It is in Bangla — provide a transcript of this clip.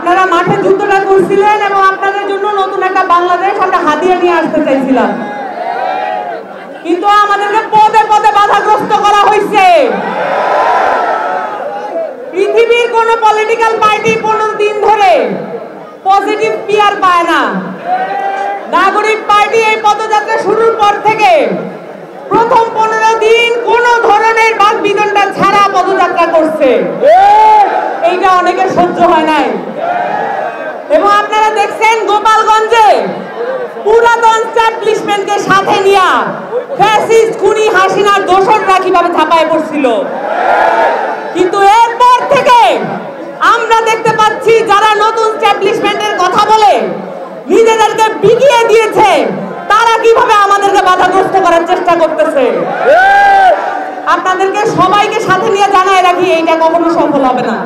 আপনারা মাঠে যুদ্ধটা করছিলেন এবং আপনাদের জন্য নতুন একটা বাংলাদেশ আমরা হাতিয়ে নিয়ে আসতে চাইছিলাম, কিন্তু আমাদেরকে পদে পদে বাধাগ্রস্ত করা হয়েছে। পৃথিবীর কোন পলিটিক্যাল পার্টি 15 দিন ধরে পজিটিভ পিআর পায় না। নাগরিক পার্টি এই পদযাত্রা শুরুর পর থেকে প্রথম 15 দিন কোন ধরনের বাকবিতণ্ডা ছাড়া পদযাত্রা করছে, এইটা অনেকের সহ্য হয় নাই। এবং আপনারা দেখছেন গোপালগঞ্জে পুরাতন এস্টাবলিশমেন্টকে সাথে নিয়ে ফ্যাসিস্ট খুনি হাসিনার দোসররা কিভাবে ঝাঁপায় পড়ছিল, কিন্তু এরপর থেকে আমরা দেখতে পাচ্ছি যারা নতুন এস্টাবলিশমেন্টের কথা বলে নিজেদেরকে বিকিয়ে দিয়েছে তারা কিভাবে আমাদেরকে বাধাগ্রস্ত করার চেষ্টা করতেছে। আপনাদেরকে সবাইকে সাথে নিয়ে জানায় রাখি, এইটা কখনো সফল হবে না।